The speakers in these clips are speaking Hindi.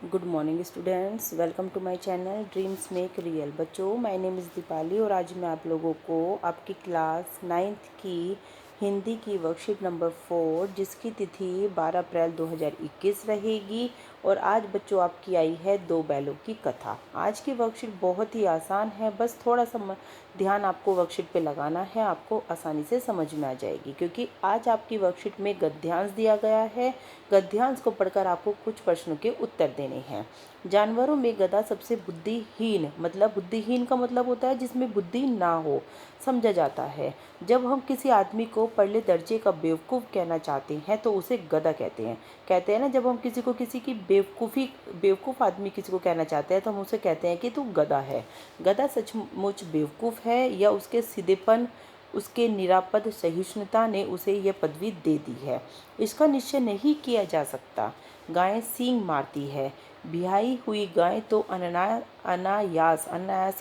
Good morning students, welcome to my channel dreams make real. बच्चों, माय नेम इज़ दीपाली और आज मैं आप लोगों को आपकी क्लास 9th की हिंदी की वर्कशीट नंबर 4 जिसकी तिथि 12 अप्रैल 2021 रहेगी। और आज बच्चों आपकी आई है दो बैलों की कथा। आज की वर्कशीट बहुत ही आसान है, बस थोड़ा सा ध्यान आपको वर्कशीट पे लगाना है, आपको आसानी से समझ में आ जाएगी। क्योंकि आज आपकी वर्कशीट में गद्यांश दिया गया है। गद्यांश को पढ़कर आपको कुछ प्रश्नों के उत्तर देने हैं। जानवरों में गधा सबसे बुद्धिहीन, मतलब बुद्धिहीन का मतलब होता है जिसमें बुद्धि ना हो, समझा जाता है। जब हम किसी आदमी को परले दर्जे का बेवकूफ़ कहना चाहते हैं तो उसे गधा कहते हैं ना। जब हम किसी की बेवकूफ़ आदमी किसी को कहना चाहते हैं तो हम उसे कहते हैं कि तू गधा है। गधा सचमुच बेवकूफ़ है या उसके सीधेपन, उसके निरापद सहिष्णुता ने उसे यह पदवी दे दी है, इसका निश्चय नहीं किया जा सकता। गाय सींग मारती है। ब्याही हुई गाय तो अनायास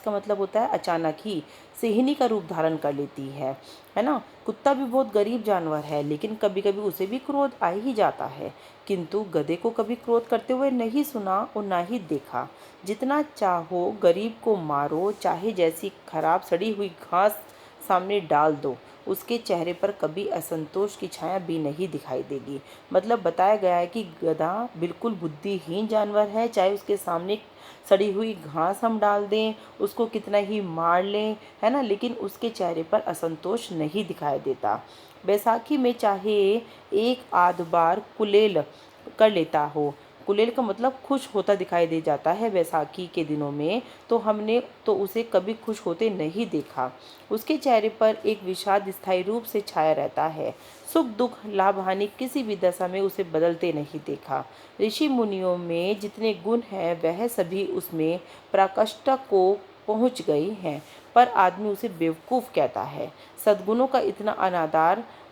का मतलब होता है अचानक ही सिहनी का रूप धारण कर लेती है ना। कुत्ता भी बहुत गरीब जानवर है, लेकिन कभी कभी उसे भी क्रोध आ ही जाता है। किंतु गधे को कभी क्रोध करते हुए नहीं सुना और ना ही देखा। जितना चाहो गरीब को मारो, चाहे जैसी खराब सड़ी हुई घास सामने डाल दो, उसके चेहरे पर कभी असंतोष की छाया भी नहीं दिखाई देगी। मतलब बताया गया है कि गधा बिल्कुल बुद्धिहीन जानवर है। चाहे उसके सामने सड़ी हुई घास हम डाल दें, उसको कितना ही मार लें, है ना, लेकिन उसके चेहरे पर असंतोष नहीं दिखाई देता। बैसाखी में चाहे एक आध बार कुलेल कर लेता हो, कुलेल का मतलब खुश होता दिखाई दे जाता है बैसाखी के दिनों में, तो हमने तो उसे कभी खुश होते नहीं देखा। उसके चेहरे पर एक विषाद स्थायी रूप से छाया रहता है। सुख दुख लाभ हानि किसी भी दशा में उसे बदलते नहीं देखा। ऋषि मुनियों में जितने गुण हैं वह सभी उसमें पराकाष्ठा को पहुँच गए हैं, पर आदमी उसे बेवकूफ़ कहता है। सद्गुणों का इतना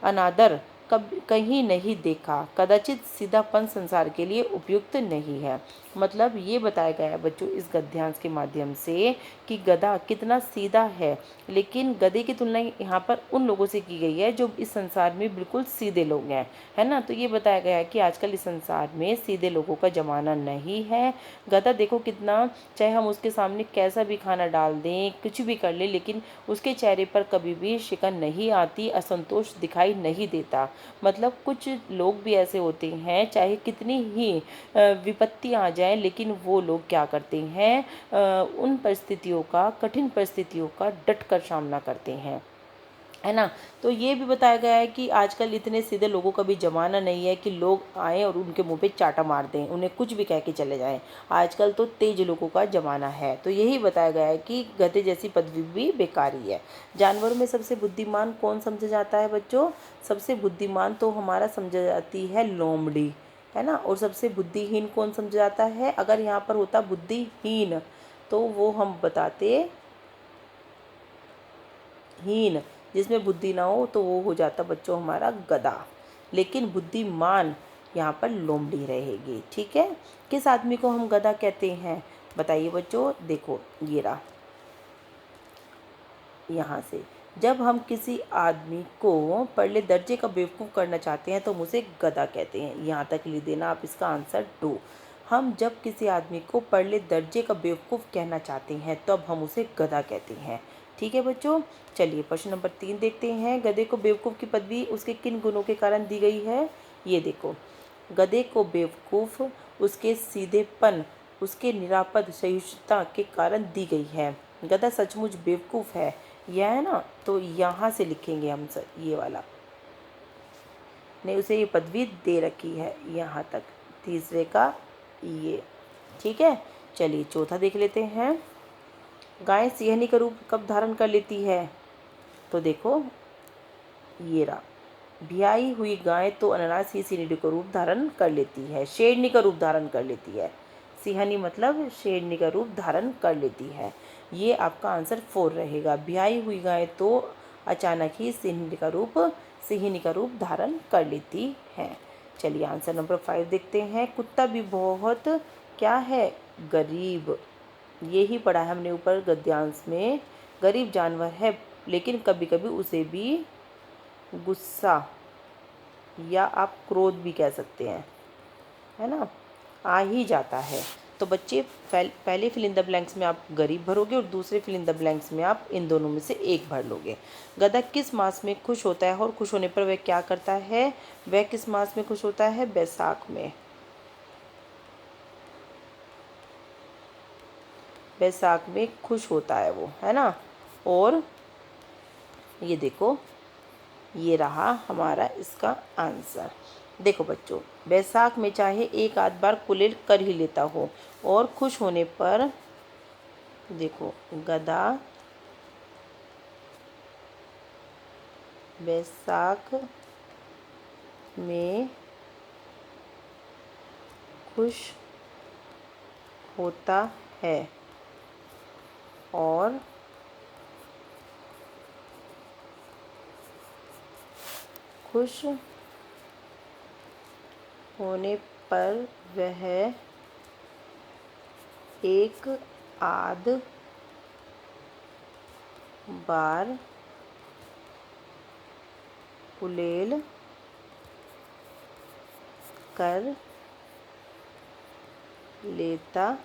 अनादर कभी कहीं नहीं देखा। कदाचित सीधापन संसार के लिए उपयुक्त नहीं है। मतलब ये बताया गया है बच्चों इस गद्यांश के माध्यम से कि गधा कितना सीधा है, लेकिन गधे की तुलना यहाँ पर उन लोगों से की गई है जो इस संसार में बिल्कुल सीधे लोग हैं, है ना। तो ये बताया गया है कि आजकल इस संसार में सीधे लोगों का ज़माना नहीं है। गधा देखो कितना, चाहे हम उसके सामने कैसा भी खाना डाल दें, कुछ भी कर ले, लेकिन उसके चेहरे पर कभी भी शिकन नहीं आती, असंतोष दिखाई नहीं देता। मतलब कुछ लोग भी ऐसे होते हैं, चाहे कितनी ही विपत्ति आ जाए, लेकिन वो लोग क्या करते हैं, उन परिस्थितियों का, कठिन परिस्थितियों का डट कर सामना करते हैं, है ना। तो ये भी बताया गया है कि आजकल इतने सीधे लोगों का भी ज़माना नहीं है कि लोग आएँ और उनके मुंह पे चाटा मार दें, उन्हें कुछ भी कह के चले जाएं। आजकल तो तेज लोगों का ज़माना है। तो यही बताया गया है कि गधे जैसी पदवी भी बेकार ही है। जानवरों में सबसे बुद्धिमान कौन समझा जाता है बच्चों? सबसे बुद्धिमान तो हमारा समझा जाती है लोमड़ी, है ना। और सबसे बुद्धिहीन कौन समझा जाता है? अगर यहाँ पर होता बुद्धिहीन तो वो हम बताते हीन, जिसमें बुद्धि ना हो, तो वो हो जाता बच्चों हमारा गधा। लेकिन बुद्धिमान यहाँ पर लोमड़ी रहेगी, ठीक है। किस आदमी को हम गधा कहते हैं बताइए बच्चों? देखो ये रहा, यहाँ से जब हम किसी आदमी को परले दर्जे का बेवकूफ़ करना चाहते हैं तो हम उसे गधा कहते हैं। यहाँ तक लिख देना आप इसका आंसर दो। हम जब किसी आदमी को परले दर्जे का बेवकूफ़ कहना चाहते हैं तब हम उसे गधा कहते हैं, ठीक है बच्चों। चलिए प्रश्न नंबर 3 देखते हैं। गधे को बेवकूफ़ की पदवी उसके किन गुणों के कारण दी गई है? ये देखो, गधे को बेवकूफ़ उसके सीधेपन, उसके निरापद सहिष्णुता के कारण दी गई है। गधा सचमुच बेवकूफ़ है, यह है ना। तो यहाँ से लिखेंगे हम सर ये वाला, ने उसे ये पदवी दे रखी है यहाँ तक, तीसरे का ये, ठीक है। चलिए चौथा देख लेते हैं। गाय सिंहनी का रूप कब धारण कर लेती है? तो देखो ये रहा, ब्याही हुई गाय तो अनानास ही सिंहनी का रूप धारण कर लेती है, शेरनी का रूप धारण कर लेती है। सिंहनी मतलब शेरनी का रूप धारण कर लेती है। ये आपका आंसर 4 रहेगा। ब्याही हुई गाय तो अचानक ही सिंहनी का रूप धारण कर लेती है। चलिए आंसर नंबर 5 देखते हैं। कुत्ता भी बहुत क्या है? गरीब। ये ही पढ़ा है हमने ऊपर गद्यांश में। गरीब जानवर है, लेकिन कभी कभी उसे भी गुस्सा या आप क्रोध भी कह सकते हैं, है ना। आ ही जाता है। तो बच्चे पहले फिल इन द ब्लैंक्स में आप गरीब भरोगे और दूसरे फिल इन द ब्लैंक्स में आप इन दोनों में से एक भर लोगे। गधा किस मास में खुश होता है और खुश होने पर वह क्या करता है? वह किस मास में खुश होता है? बैसाख में। बैसाख में खुश होता है वो, है ना। और ये देखो, ये रहा हमारा इसका आंसर। देखो बच्चों, बैसाख में चाहे एक आध बार कुलेल कर ही लेता हो और खुश होने पर देखो, गधा बैसाख में खुश होता है और खुश होने पर वह एक आध बार कुलेल कर लेता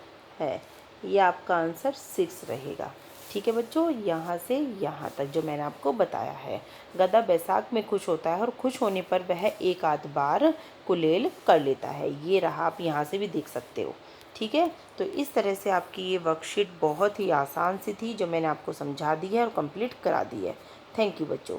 है। ये आपका आंसर 6 रहेगा। ठीक है बच्चों, यहाँ से यहाँ तक जो मैंने आपको बताया है। गधा बैसाख में खुश होता है और खुश होने पर वह एक आध बार कुलेल कर लेता है। ये रहा, आप यहाँ से भी देख सकते हो। ठीक है, तो इस तरह से आपकी ये वर्कशीट बहुत ही आसान सी थी जो मैंने आपको समझा दी है और कंप्लीट करा दी है। थैंक यू बच्चों।